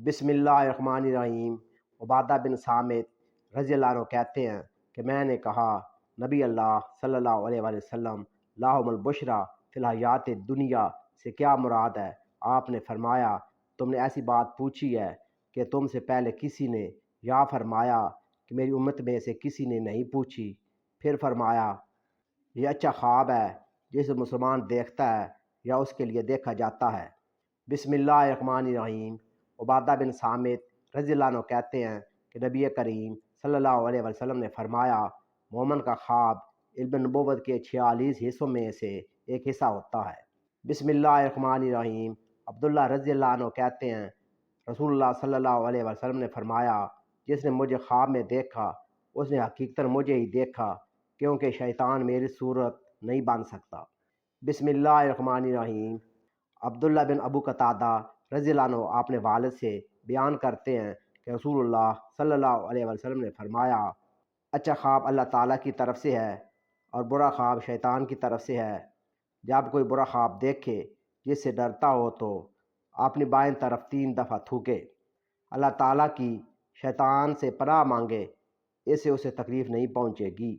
بسم اللہ الرحمن الرحیم۔ عبادہ بن صامت رضی اللہ عنہ کہتے ہیں کہ میں نے کہا نبی اللہ صلی اللہ علیہ وآلہ وسلم لاہم البشرا فی الحیات دنیا سے کیا مراد ہے؟ آپ نے فرمایا تم نے ایسی بات پوچھی ہے کہ تم سے پہلے کسی نے، یا فرمایا کہ میری امت میں سے کسی نے نہیں پوچھی۔ پھر فرمایا یہ اچھا خواب ہے جسے مسلمان دیکھتا ہے یا اس کے لیے دیکھا جاتا ہے۔ بسم اللہ الرحمن الرحیم۔ عبادہ بن صامت رضی اللہ عنہ کہتے ہیں کہ نبی کریم صلی اللہ علیہ وسلم نے فرمایا مومن کا خواب علم نبوت کے 46 حصوں میں سے ایک حصہ ہوتا ہے۔ بسم اللہ الرحمن الرحیم۔ عبداللہ رضی اللہ عنہ کہتے ہیں رسول اللہ صلی اللہ علیہ وسلم نے فرمایا جس نے مجھے خواب میں دیکھا اس نے حقیقتاً مجھے ہی دیکھا، کیونکہ شیطان میری صورت نہیں بن سکتا۔ بسم اللہ الرحمن الرحیم۔ عبداللہ بن ابو قتادہ رضی اللہ عنہ آپ نے والد سے بیان کرتے ہیں کہ رسول اللہ صلی اللہ علیہ وسلم نے فرمایا اچھا خواب اللہ تعالیٰ کی طرف سے ہے اور برا خواب شیطان کی طرف سے ہے۔ جب کوئی برا خواب دیکھے جس سے ڈرتا ہو تو اپنی بائیں طرف 3 دفعہ تھوکے، اللہ تعالیٰ کی شیطان سے پناہ مانگے، اس سے اسے تکلیف نہیں پہنچے گی۔